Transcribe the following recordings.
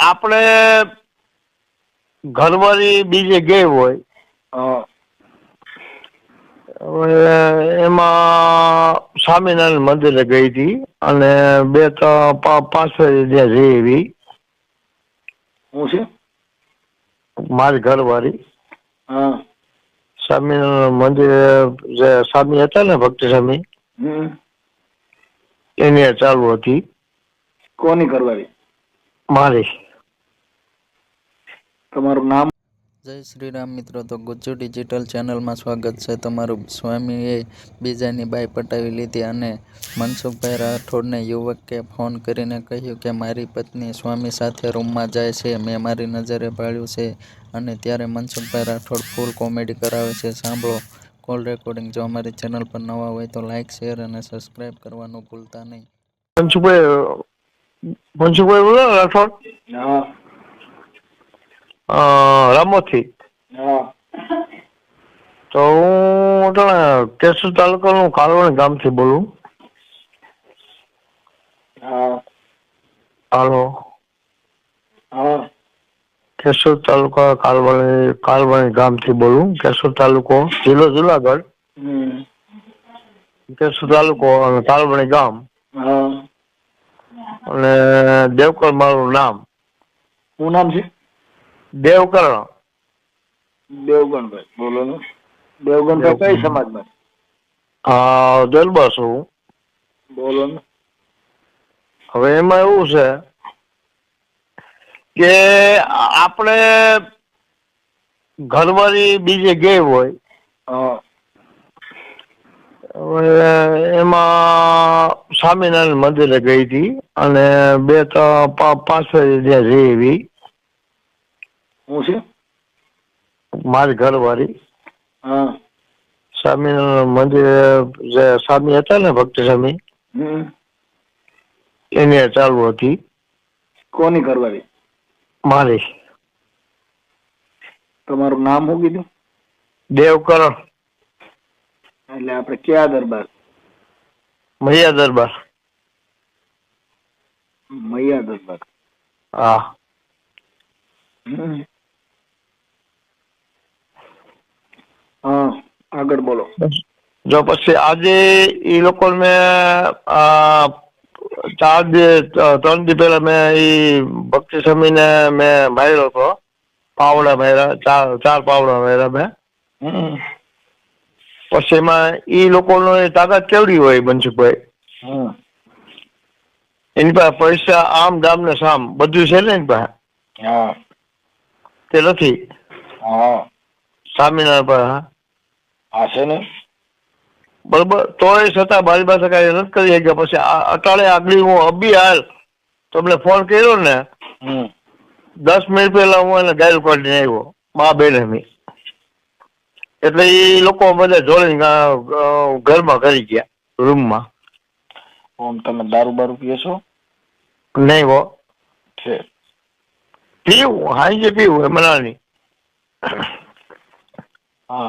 આપણે ઘરવાળી બીજે ગઈ હોય એમાં સ્વામિનારાયણ મંદિરે ગઈ હતી અને 2-5 ત્યાં રહી એવી. હું છે મારી ઘરવાળી હા સ્વામિનારાયણ મંદિરે જે સ્વામી હતા ને ભક્તિ સ્વામી એની ચાલુ હતી. કોની કરવાની? મારી. તમારું નામ? જય શ્રી રામ મિત્રો. તો ગુજ્જુ ડિજિટલ ચેનલમાં સ્વાગત છે તમારું. સ્વામીએ બીજાની બાઈ પટાવી લીધી અને મનસુખભાઈ રાઠોડને યુવકે ફોન કરીને કહ્યું કે મારી પત્ની સ્વામી સાથે રૂમમાં જાય છે, મેં મારી નજરે ભાળ્યું છે. અને ત્યારે મનસુખભાઈ રાઠોડ ફૂલ કોમેડી કરાવે છે. સાંભળો કોલ રેકોર્ડિંગ. જો અમારી ચેનલ પર નવા હોય તો લાઇક, શેર અને સબસ્ક્રાઈબ કરવાનું ભૂલતા નહીં. મનસુખભાઈ બોલો રાઠોડ? રામોથી. તો હું કેશોદ તાલુકાનું કાલવણ ગામથી બોલું. હાલો. કેશોદ તાલુકા કાલવણી ગામથી બોલું. કેશોદ તાલુકો, જિલ્લો જુનાગઢ. કેશોદ તાલુકો અને કાલવણી ગામ અને દેવકર મારું નામ. શું નામ છે? દેવકરણ. દેવગણભાઈ. બોલો ને. દેવગણભાઈ કઈ સમાજમાં? દરબાર છું. બોલો ને. હવે એમાં એવું છે કે આપણે ઘરવાળી બીજે ગઈ હોય એમાં સ્વામિનારાયણ મંદિરે ગઈ હતી અને 2-5 ત્યાં રહી એવી. હું છે મારી ઘરવાળી સ્વામિનારાયણ મંદિરે જે સ્વામી હતા ને ભક્તિ સ્વામી એની ચાલુ હતી. કોની કરવાની? મારી. તમારું નામ શું કીધું? દેવકરણ. એટલે આપણે ક્યાં દરબાર? મૈયા દરબાર. મૈયા દરબાર. હા. હા આગળ બોલો. જો પછી આજે એ લોકો મેં 3 દી પહેલા મેં એ ભક્તિ સ્વામીને મેં માર્યો હતો. પાવડા માર્યા, 4 પાવડા માર્યા મેં. પછી એમાં એ લોકોનો તાકાત કેવડી હોય મનસુખભાઈ? એની પાસે પૈસા આમ દામ ને સામ બધું છે ને એની પાસે. તે નથી સ્વામિનારાયણ પાસે. છે ને. બરોબર. તોય છતાં મારી પાસે કઈ નથી કરી શક્યા. પછી અટાળે આગળ હું અબી હાલ તમને ફોન કર્યો ને 10 મિનિટ પહેલા હું એને ગાયલ કાઢીને આવ્યો મા બેન. એટલે એ લોકો બધા જોડીને ઘરમાં કરી ગયા રૂમમાં. ઓમ તમે દારૂ બારૂ પીઓ છો? નહીં હો. છે પીવું હાઈ પીવું એમાં નહીં. હા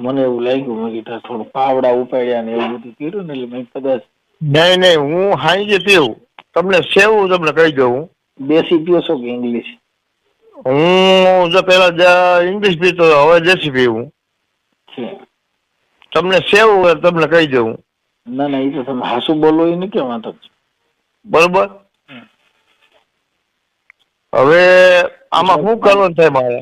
મને એવું લાગ્યું મેં કીધું થોડું પાવડા ઉપાડ્યા ને એવું બધું કર્યું ને એટલે મેં કદાચ. નહીં હું હાઈ પીવું. તમને સેવું તમને કહી દઉં. હું દેશી પીઓ છો કે ઇંગ્લિશ? હું જો પેલા ઇંગ્લિશ પીતો હવે દેશી પીવું. તમને સેવું તમને કહી દઉં. ના ના એ તો તમે હાસુ બોલો એ ને કેમ વાંધો. બરોબર. હવે આમાં શું કરવાનું થાય મારે?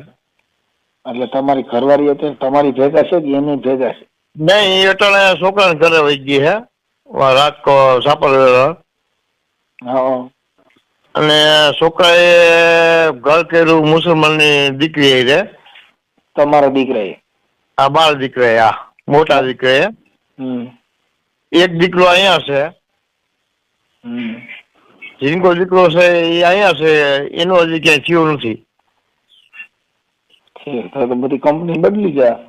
એટલે તમારી ઘરવાળી હતી તમારી ભેગા છે કે એની ભેગા છે? નહીં એ અટાણે છોકરાને ઘરે વહી ગઈ હે રાજકોટ સાપરવેલા. અને છોકરાએ ઘર કર્યું મુસલમાનની દીકરી રે. તમારા દીકરા? આ બાર દીકરા. આ મોટા દીકરા. એક દીકરો અહીંયા છે. જીનકો દીકરો છે એ અહીંયા છે. એનો હજી ક્યાંય થયું નથી. તો બધી કંપની બદલી ગયા?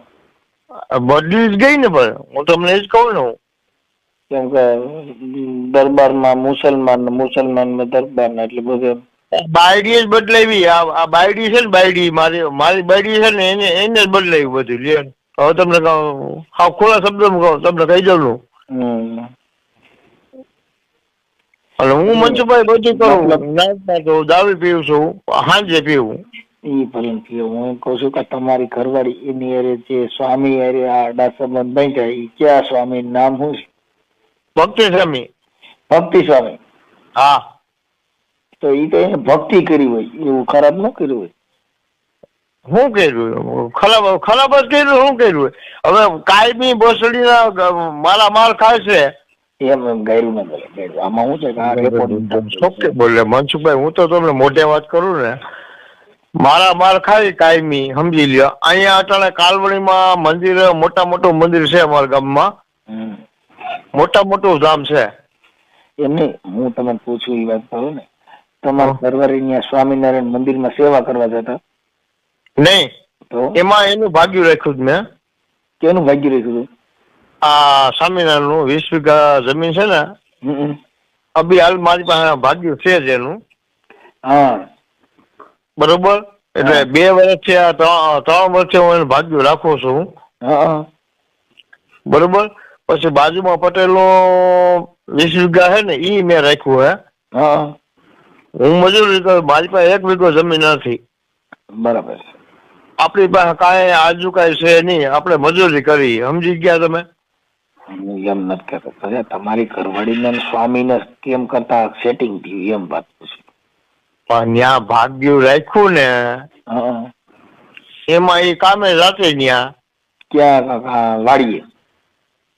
બદલી જ ગઈ ને. પણ હું તમને એ જ કહું ને. કેમ કે દરબારમાં મુસલમાન દરબાર ને એટલે બધું બાયડી જ બદલાવી. આ બાયડી છે ને બાયડી મારી બાયડી છે ને એને જ બદલાવી બધું. લે હવે તમને કહું હા ખોલા શબ્દમાં કહું તમને કહી દઉં. અને હું મનસુખભાઈ બધું કરું, નાસ્તા કરું, દારૂ પીવું છું, સાંજે પીવું. એ ભલે હું એમ કઉ છું કે તમારી ઘરવાળી એની હારે જે સ્વામી હારે આડા સંબંધ બાંધ્યા એ ક્યાં સ્વામી નામ શું છે? ભક્તિ સ્વામી. ભક્તિ સ્વામી. હા. તો એ તો એને ભક્તિ કરી હોય, એવું ખરાબ ન કર્યું હોય. શું કર્યું? ખરાબ ખરાબ જ કર્યું. શું કર્યું? હવે કાયમી બોસડીના મારા માલ ખાય છે. એમ ગાયરું ના બોલે, ગાયરું આમાં શું છે કે આ રેકોર્ડ બોલે મનસુખભાઈ, હું તો તમને મોઢે વાત કરું ને, મારા માલ ખાય કાયમી, સમજી લ્યો. અહીંયા અટાણે કાલવણીમાં મંદિર, મોટા મોટું મંદિર છે અમારા ગામમાં, મોટા મોટું ધામ છે. એમ નહીં, હું તમને પૂછું એ વાત કરું ને, તમારા ઘરવાળી સ્વામિનારાયણ મંદિરમાં સેવા કરવા જતા? નહીં, તો એમાં એનું ભાગ્યું રાખ્યું મેં. કેનું ભાગ્ય રાખ્યું? આ સ્વામિનારાયણ નું 20 વીઘા જમીન છે ને, અભી હાલ મારી પાસે ભાગ્યું છે જ એનું. હા, બરોબર. એટલે 2 વર્ષથી 3 વર્ષથી હું એનું ભાગ્યું રાખું છું. હા, બરોબર. પછી બાજુમાં પટેલનું 20 વીઘા છે ને, ઈ મેં રાખ્યું હે. હા, હું મજૂરી કરું, મારી પાસે 1 વીઘો જમીન નથી. બરાબર. આપણી પાસે કાંઈ આજુ કાંઈ છે નહીં, આપણે મજૂરી કરી. સમજી ગયા તમે? હું એમ નથી કહેતો, તમારી ઘરવાળીને સ્વામીને કેમ કરતા સેટિંગ થયું એમ વાત પૂછું. પણ ત્યાં ભાગ્યું રાખ્યું ને, એમાં એ કામે જાતે ત્યાં. ક્યાં? વાડીએ?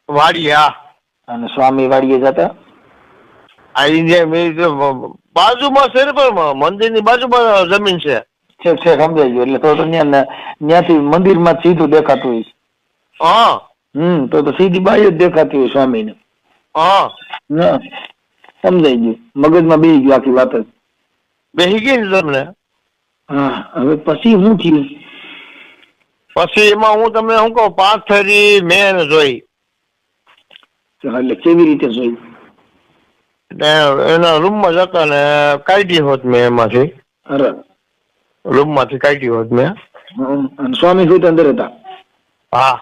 વાડીએ. હા. અને સ્વામી વાડીએ જતા? બાજુમાં છે ને, પણ મંદિરની બાજુમાં જમીન છે. છેક સમજાઈ ગયું. એટલે તો ત્યાંથી મંદિર માં સીધું દેખાતું હોય. હા. તો સીધી બાઈ જ દેખાતી હોય સ્વામીને. હા. સમજાઈ ગયું, મગજમાં બેસી ગયું આખી વાત જ. બેસી ગઈ ને તમને? હા. હવે પછી શું થયું? પછી એમાં હું તમને શું કહું, 5 ફેરી મેં એને જોઈ. એટલે કેવી રીતે જોઈ? એના રૂમમાં જતા ને કાઢી હોત મેં એમાંથી. અરે, રૂમમાંથી કાઢી હોત મેં. સ્વામી જોઈ અંદર હતા? હા.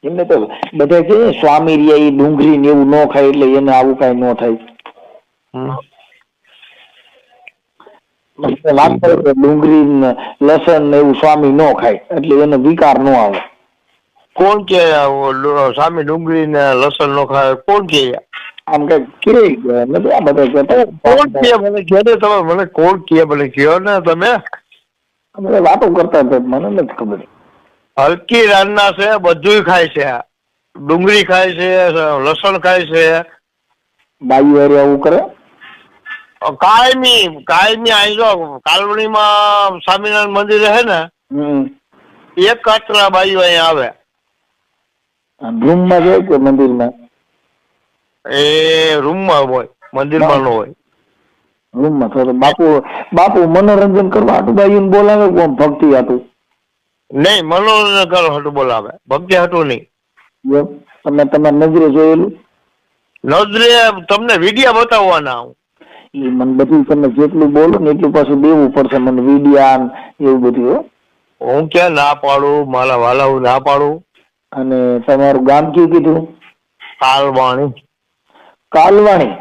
એમને તો બધા કે સ્વામી રહ્યા એ ડુંગળી ને એવું ન ખાય, એટલે એને આવું કઈ ન થાય. વાત કરે કે ડુંગળી લસણ ને એવું સ્વામી ન ખાય, એટલે એને વિકાર ન આવે. કોણ કે સ્વામી ડુંગળી ને લસણ નો ખાય? કોણ કે? આમ કઈ કે આ બધા કોણ કે? મને કહો ને તમે, મને કોણ કે? મને કહો ને તમે. અમે વાતો કરતા હતા, મને નથી ખબર. હલકી રાનના છે, બધું ખાય છે. ડુંગળી ખાય છે, લસણ ખાય છે. બાયુ હારે આવું કરે? કાયમી અહીં જો કાલવણીમાં સ્વામિનારાયણ મંદિર છે ને, એક કાતરા બાયુ અહીંયા આવે. રૂમમાં જાય કે મંદિરમાં? એ રૂમમાં હોય, મંદિરમાં ન હોય. રૂમમાં. તો બાપુ મનોરંજન કરવા હાટું બાયુને બોલાવે કોણ? ભક્તિ હાટું? નહીં, મનોરંજન કરવા હાટું બોલાવે, ભક્તિ હાટું નહીં. તમે તમારી નજરે જોયેલું? નજરે તમને વિડીયા બતાવવાના. એ મને બધું તમે જેટલું બોલો ને એટલું પાછું દેવું પડશે મને, વિડીયા એવું બધું. હું ક્યાં ના પાડું, મારા વાલા હું ના પાડું. અને તમારું ગામ કયું કીધું? કાલવાણી. કાલવાણી?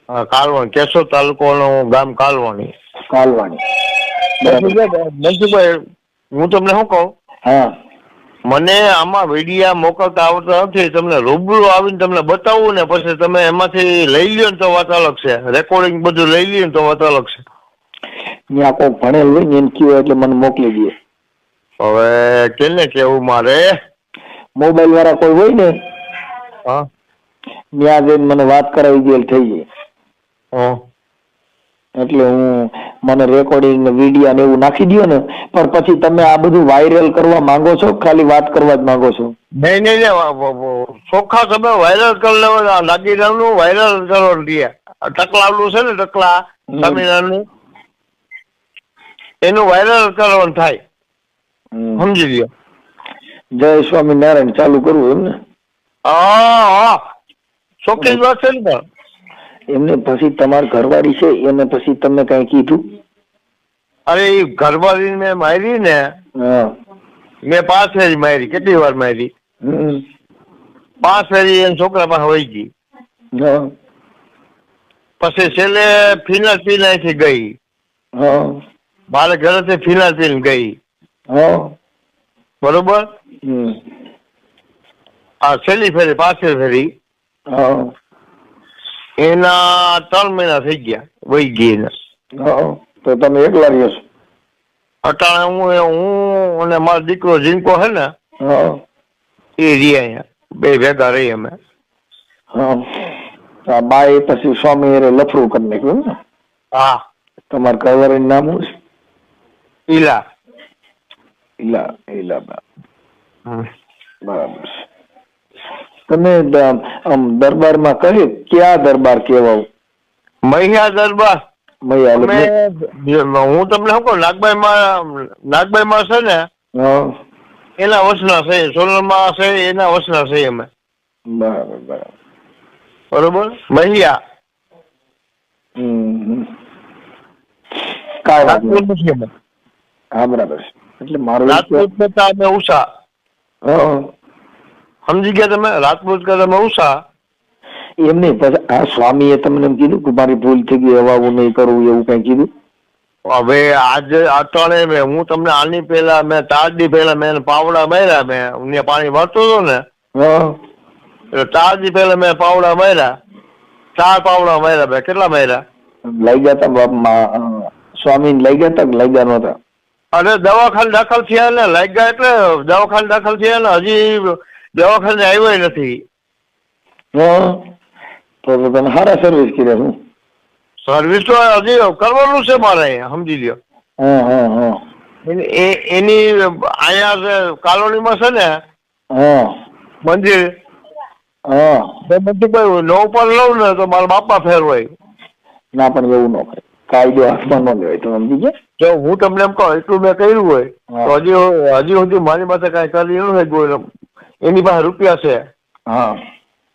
હા, કાલવાણી. કેશોદ તાલુકાનું ગામ કાલવાણી. કાલવાણી. મનસુખભાઈ, હું તમને શું કહું? હા. મને આમાં વિડીયા મોકલતા આવડતા નથી. તમને રૂબરૂ આવીને તમને બતાવવું ને પછી તમે એમાંથી લઈ લ્યો ને તો વાત અલગ છે. રેકોર્ડિંગ બધું લઈ લ્યો ને તો વાત અલગ છે. ત્યાં કોઈ ભણેલ હોય ને એમ કયો એટલે મને મોકલી દે. હવે કેને કેવું મારે? મોબાઈલ વાળા કોઈ હોય ને, હા, ત્યાં જઈને મને વાત કરાવી દે થઈ જાય. હા. એટલે હું મને રેકોર્ડિંગ વિડીયો ને એવું નાખી દો ને, પણ પછી તમે આ બધું વાયરલ કરવા માંગો છો ખાલી વાત કરવા જ માંગો છો? નહીં, ચોખ્ખા તમે વાયરલ કરી લેવા. નાગીરામનું વાયરલ કરવાનું દે. ટકલાવલું છે ને, ટકલા સ્વામિનારાયણનું, એનું વાયરલ કરવાનું થાય. સમજી લ્યો. જય સ્વામિનારાયણ ચાલુ કરવું એમ ને? હા, ચોખ્ખી વાત છે ને. એમને પછી તમારી ઘરવાળી છે એને પછી તમે કઈ કીધું? અરે એ ઘરવાળી મેં મારી ને, મેં 5 ફેરી મારી. કેટલી વાર મારી? 5 ફેરી એને છોકરા પાસે વહી ગઈ. પછી છેલ્લે ફિનાલ પીને અહીંથી ગઈ. હા મારે ઘરેથી ફિનાલ પીને ગઈ. હા બરોબર. આ છેલ્લી ફેરી પાછળ ફેરી હા એના 3 મહિના થઈ ગયા વહી ગઈ એના. હા તો તમે એકલા રહ્યો છો? અટાણે હું અને મારો દીકરો જીનકો છે ને હા એ રહી અહીંયા, બે ભેગા રહી અમે. હા આ બાએ પછી સ્વામી હારે લફડું કરી નાખ્યું ને? હા. તમારા ઘરવાળાનું નામ શું છે? ઈલા. ઈલાબા. બરાબર છે. તમે દરબારમાં ક્યાં દરબાર કહેવાય? મહિયા દરબાર. મહિયા હું તમને શું કહું, નાગબાઈ માં છે ને એના વસના છે, સોનલમાં છે એના વસના છે અમે. બરાબર બરાબર બરોબર. મહિયા કાંઈ વાત નથી. હા બરાબર છે. એટલે મારું રાજપૂત કરતા અમે ઉષા. સમજી ગયા તમે? રાજપૂત કરતા અમે ઉષા. એમ નહીં, પછી આ સ્વામીએ તમને એમ કીધું કે મારી ભૂલ થઈ ગઈ, હવે આવું નહીં કરવું, એવું કઈ કીધું? હવે આજે અટાણે હું તમને આની પેલા મેં 4 દી પહેલા મેં પાવડા માર્યા. મેં પાણી ભરતો હતો ને એટલે 4 દી પહેલા મેં પાવડા માર્યા. 4 પાવડા માર્યા. મેં કેટલા માર્યા? લઈ ગયા તા સ્વામી લઈ ગયા તા કે લઈ ગયા નતા? અરે દવાખાને દાખલ થયા ને, લઈ ગયા એટલે દવાખાને દાખલ થયા ને હજી દવાખાને આવ્યો નથી. તો તમે સારા સર્વિસ કર્યા શું? સર્વિસ તો હજી કરવાનું છે મારે, સમજી લ્યો. એની અહીંયા કોલોનીમાં છે ને મંદિર, નવ પર લઉં ને તો મારા બાપા ફેરવાય. ના પણ એવું ન કરે, કાયદો હાથમાં ન લેવાય. તમે સમજી ગયા? જો હું તમને એમ કહું એટલું મેં કર્યું હોય તો હજી સુધી મારી પાસે કઈ કરી નથી. એની પાસે રૂપિયા છે,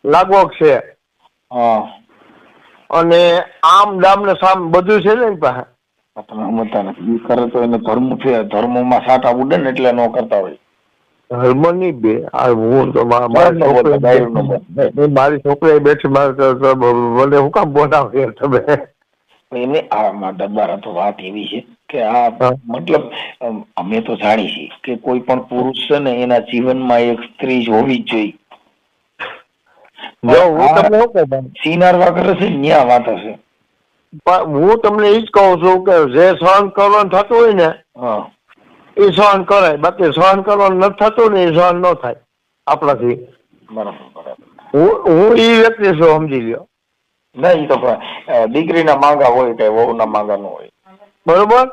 લાગવગ છે, અને આમ દામ ને સામ બધું છે ને એની પાસે. તમે સમજતા નથી. એ કરે તો એને ધર્મમાં સાટા ઉડે ને એટલે ન કરતા હોય. ધર્મ ની બે હું તો મારી છોકરી બેઠી મને હું કામ બોલાવે તમે? એને આ દરબાર તો વાત એવી છે કે આ મતલબ અમે તો જાણી છીએ કે કોઈ પણ પુરુષ છે ને એના જીવનમાં એક સ્ત્રી હોવી જ જોઈએ. સિનારવા કરે છે ન્યા વાત હશે. હું તમને એ જ કહું છું કે જે સહન કરવાનું થતું હોય ને એ સહન કરાય, બાકી સહન કરવાનું નથી થતું ને એ સહન ન થાય આપણાથી. બરાબર બરાબર. હું એ વ્યક્તિ છું, સમજી લ્યો. નહીં તો દીકરીના માંગા હોય કે વહુના માંગા ન હોય. બરોબર.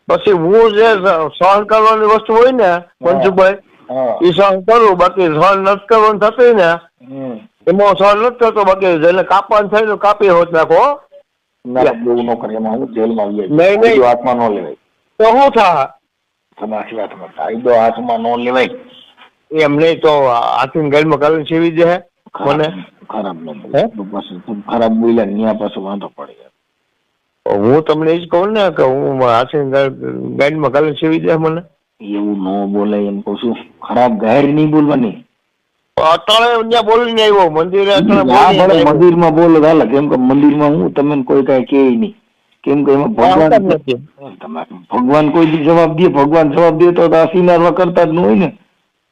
પછી હું જે સહન કરવાની વસ્તુ હોય ને પંચુભાઈ એ સહન કરું, બાકી સહન નથી કરવાનું થતું ને એમાં સહન નથી થતો. બાકી જેને કાપવાનું થાય તો કાપી હોત નાખો. એવું ન કરે, એમાં હું જેલમાં નહીં હાથમાં ન લેવાય તો શું થાય? તમારી વાતમાં કાયદો હાથમાં ન લેવાય. એમ નહીં તો હાથીને ગાડીમાં કાલે સેવી દે મને. ખરાબ ખરાબ બોલ્યા ત્યાં પાછું વાંધો પડે. હું તમને એ જ કહું ને કે હું હાથીને ગાડીમાં કાલે સેવી દે મને. એવું ન બોલાય એમ કહું છું. ખરાબ ગાયર નહીં બોલવાની. અટાણે ત્યાં બોલીને આવ્યો મંદિરે. મંદિરમાં બોલો હાલે, કેમ કે મંદિરમાં હું તમને કોઈ કઈ કે નહીં. કેમ કે એમાં ભગવાન કોઈ જવાબ દે, ભગવાન જવાબ દે તો આ સિનારવા કરતા જ ન હોય ને.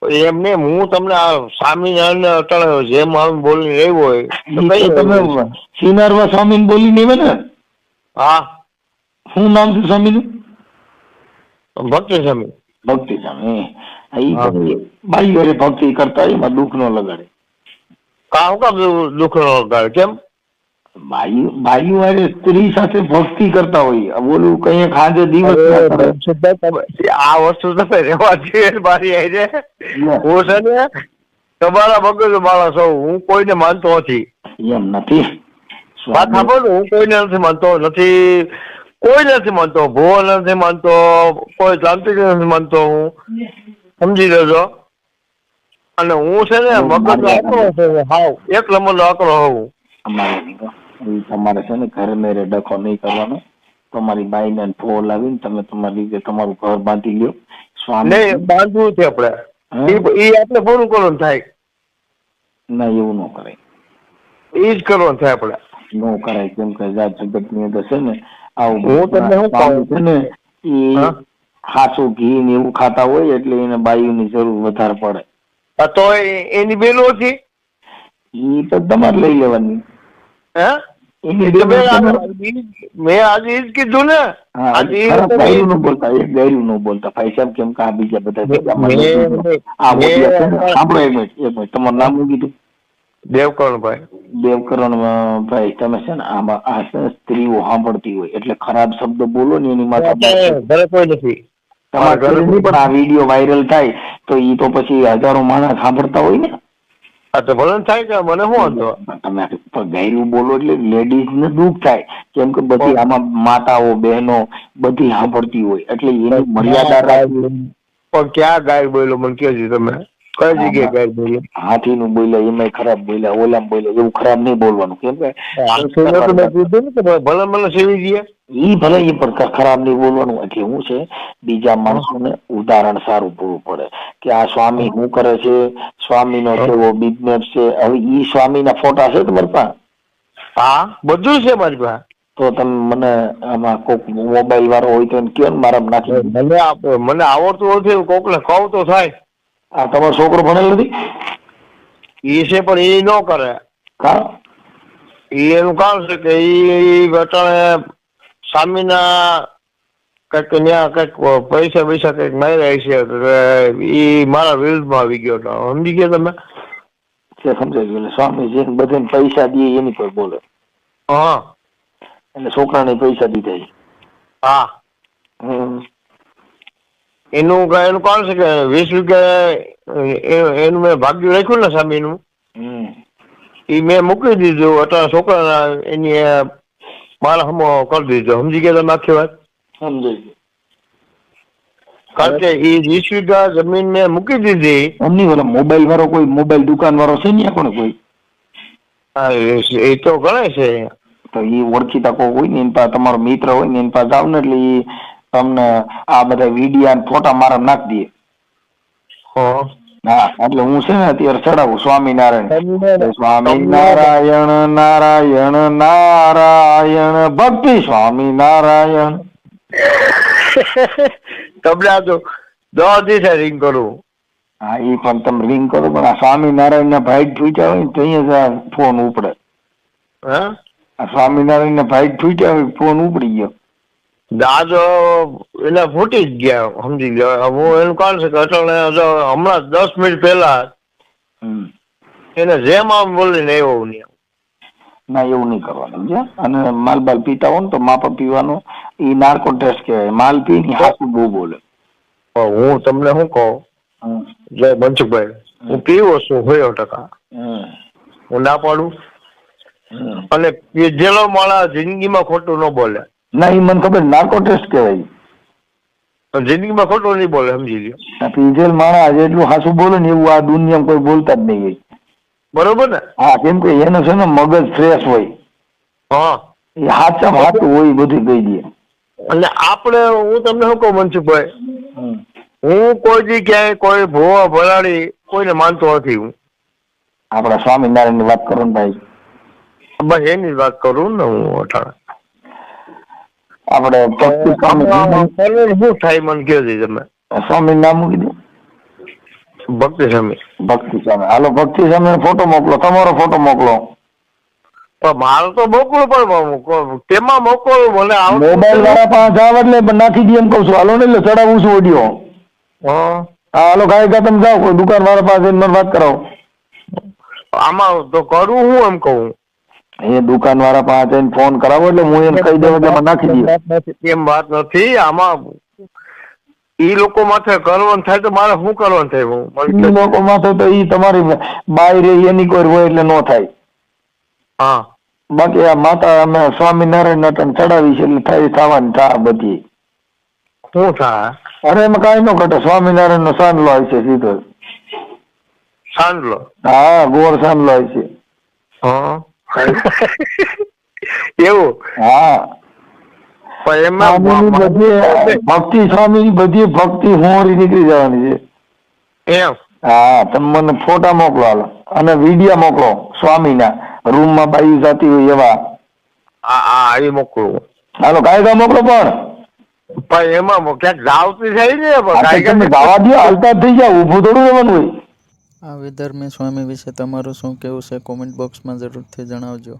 એમ નહીં, હું તમને આ સ્વામિનારાયણ અટાણે જેમ આમ બોલીને આવ્યો હોય તમે સિનારવા સ્વામી બોલીને આવે ને. હા. શું નામ છે સ્વામીનું? ભક્તિ સ્વામી. ભક્તિ સ્વામી. બાઈ અરે ભક્તિ કરતા એમાં દુઃખ ન લગાડે. કામ દુઃખ ન લગાડે? કેમ? ભાઈઓ અરે સ્ત્રી સાથે ભક્તિ કરતા હોય. બોલું કઈ ખાંજે દિવસ આ વસ્તુ તમે રેવા જોઈએ મારી આઈ હું છે ને તમારા મગજ માણસ હોઉં, હું કોઈને માનતો નથી. એમ નથી વાત સાંભળો, હું કોઈને નથી માનતો, કોઈ નથી માનતો, ભૂવો નથી માનતો, કોઈ તાંત્રિક નથી માનતો. હું સમજી લેજો. અને હું છે ને મગજ આકરો છે, હાવ એક નંબર આકરો હોઉં. તમારે છે ને ઘરે મેરે ડખો નહીં કરવાનો. તમારી બાઈ ને ફોન લાવીને તમે તમારી રીતે તમારું ઘર બાંધી લ્યો. સ્વામી બાંધવું છે આપડે, એ આપણે પૂરું કરવાનું થાય. ના એવું ન કરે, એ જ કરવાનું થાય આપડે. નો કરાય, કેમ કે જાત જગત ની અંદર છે ને આવું હું તમને શું સ્વામી છે કહું? ને એ હા? ખાસું ઘી ને એવું ખાતા હોય એટલે એને બાયુની જરૂર વધારે પડે. તો એની બેનો હતી એ તો તમારે લઈ લેવાની. હે? એની તો બેન તમે મેં આજે ઈ જ કીધું ને. હા આજે એટલે ઈ ખરાબ તમે ગાયરું ન બોલતા, એક ગાયરું ન બોલતા ભાઈ સાહેબ, કેમ કે આ બીજા બધા ભેગામાં લઈ લીધો. મેં આ ઓડિયા છે ને, મેં સાંભળો એક મિનિટ તમારું નામ શું કીધું? દેવકરણભાઈ. દેવકરણ ભાઈ, તમે છે ને આમાં આ છે ને સ્ત્રીઓ સાંભળતી હોય એટલે ખરાબ શબ્દ બોલો ને એની માથે અત્યારે ઘરે કોઈ નથી. મારા તમારે ઘરે નહીં, પણ આ વિડીયો વાયરલ થાય તો ઈ તો પછી હજારો માણસ સાંભળતા હોય ને. આ તો ભલે ને થાય કે મને શું વાંધો. તમે ગાયરું બોલો એટલે લેડીઝ ને દુઃખ થાય, કેમ કે બધી આમાં માતાઓ બહેનો બધી સાંભળતી હોય એટલે એની મર્યાદા રાખવી. પણ ક્યાં ગાય બોલ્યો મને કહેજો તમે, કઈ જગ્યાએ ગાય બોલ્યો? હાથી નું બોલ્યા એમાં ખરાબ બોલ્યા, ઓલામ બોલ્યા, એવું ખરાબ નહીં બોલવાનું, કેમ કે ભલે મને સેવી દઈએ ઈ ભલે એ પણ ખરાબ નહીં બોલવાનું. એટલે શું છે, બીજા માણસોને ઉદાહરણ સારું પૂરું પડે કે આ સ્વામી શું કરે છે, સ્વામી નો કેવો બિઝનેસ છે. હવે ઈ સ્વામી ના ફોટા છે તમારી પાસે? હા, બધું છે મારી પાસે. તો તમે મને આમાં કોક મોબાઈલ વાળો હોય તો એને કયો ને, મારા નાખી. મને આવડતું નથી, કોક ને કહું તો થાય. આ તમારો છોકરો ભણેલ નથી? એ છે પણ એ ન કરે. કા એનું કારણ છે કે એ અટાણે સ્વામીના કઈક ત્યાં કઈક પૈસા કઈક માર્યા છે, એ મારા વિરુદ્ધમાં આવી ગયો હતો. સમજી ગયા તમે? સમજાઈ ગયું. સ્વામી જે બધાને પૈસા દે એની પર બોલે. હા, એટલે છોકરાને પૈસા દીધા. હા. એનું કારણ છે કે 20 વીઘા એનું મેં ભાગ્યું રાખ્યું ને સ્વામીનું, એ મેં મૂકી દીધું. અત્યારે છોકરા એની મારા હમો કરી દીધો. સમજી ગયા તમે આખી વાત? સમજાઈ. કારણ કે એ 20 વીઘા જમીન મેં મૂકી દીધી. અમની ઓલા મોબાઈલ વાળો કોઈ મોબાઈલ દુકાન વાળો છે ને કોને કોઈ? હા, એ તો ગણાય છે. તો એ ઓળખીતા કોઈ હોય ને એની પાસે, તમારો મિત્ર હોય ને એની પાસે જાવ ને એટલે એ તમને આ બધા વિડીયા ફોટા મારા નાખી દે. હા, એટલે હું છે ને અત્યારે ચડાવું સ્વામિનારાયણ, સ્વામિનારાયણ નારાયણ નારાયણ ભક્તિ સ્વામિનારાયણ. તમને આ તો 10 દિવસે રિંગ કરું. હા, એ પણ તમે રિંગ કરો, પણ આ સ્વામિનારાયણ ના ભાઈ છૂટ્યા હોય ને તો અહીંયા ફોન ઉપડે. હા, આ સ્વામિનારાયણ ના ભાઈ છૂટ્યા હોય ફોન ઉપડી ગયો. દાદ એને ફૂટી જ ગયા. સમજી ગયા. હું એનું કારણ છે કે અટલ હમણાં 10 મિનિટ પહેલા એને જેમ આમ બોલીને આવ્યો. ના, એવું નહીં કરવાનું. અને માલ બાલ પીતા હોય ને તો માપા પીવાનું. એ નાર્કો ટેસ્ટ કહેવાય. માલ પી ની હાથું બહુ બોલે. હું તમને શું કહું, જય મનસુખભાઈ, હું પીવો છું 100%. હું ના પાડું. અને પીધેલો માણસ જિંદગીમાં ખોટું ન બોલે. ના, એ મને ખબર, નાર્કો ટેસ્ટ કહેવાય. જિંદગીમાં ખોટું નહીં બોલે. સમજી લ્યો. પીધેલ માણસ જેટલું હાસું બોલે ને એવું આ દુનિયામાં કોઈ બોલતા જ નહીં હોય. બરોબર ને? હા, કેમ કે એનું છે ને મગજ ફ્રેશ હોય. હા, એ હાચા હાચું હોય બધું કહી દે. અને આપણે, હું તમને શું કહું મનસુખભાઈ, હું કોઈ દી ક્યાંય કોઈ ભોવા ભરાડી કોઈને માનતો નથી. હું આપડા સ્વામિનારાયણ ની વાત કરો ને ભાઈ. બસ એની વાત કરું ને હું અટાણે. આપડે ભક્તિ સ્વામી શું થાય મને કહો તમે. સ્વામી નામ કીધું? ભક્તિ સ્વામી. ભક્તિ સ્વામી. હાલો, ભક્તિ સ્વામી ફોટો મોકલો, તમારો ફોટો મોકલો. મારો તો મોકલો, પણ તેમાં મોકલો મને મોબાઈલ વાળા પાસે જાવ એટલે નાખી દે એમ કઉ છું. હાલો ને, એટલે ચડાવું છું ઓડિયો. હા, હાલો, કાંઈ તમે જાઓ કોઈ દુકાન વાળા પાસે મને વાત કરાવો. આમાં તો કરવું હું એમ કહું, એ દુકાન વાળા પાસે જઈને ફોન કરાવો એટલે હું એમ કહી દઉં એટલે નાખી દે. એમ વાત નથી. આમાં ઈ લોકો માથે કરવાનું થાય તો મારે શું કરવાનું થાય? ઈ લોકો માથે તો ઈ તમારી બાઈ રે એની કોઈ હોય એટલે ન થાય. હા, બાકી આ માતા અમે સ્વામિનારાયણ નટન ચડાવી છે એટલે થાય થવાની થા બધી. શું થાય? અરે એમાં કઈ ન ઘટે. સ્વામિનારાયણ નો સાંડલો હોય છે સીધો. સાંડલો? હા, ગોળ સાંડલો હોય છે. હા, એવું? હા, પણ એમાં બધી ભક્તિ સ્વામી ની બધી ભક્તિ હોરી નીકળી જવાની છે. એમ? હા, તમે મને ફોટા મોકલો હાલો, અને વિડીયો મોકલો સ્વામી ના રૂમ માં બાયું જતી હોય એવા. હા એ મોકલું. હાલો કાયદા મોકલો પણ એમાં ક્યાંક જાવતી થઈ ને તમે જવા દો, હાલતા જ થઈ જાવ, ઊભું થોડું રહેવાનું હોય. આ વિધર્મી સ્વામી વિશે તમારું શું કહેવું છે? કોમેન્ટ બોક્સમાં જરૂરથી જણાવજો.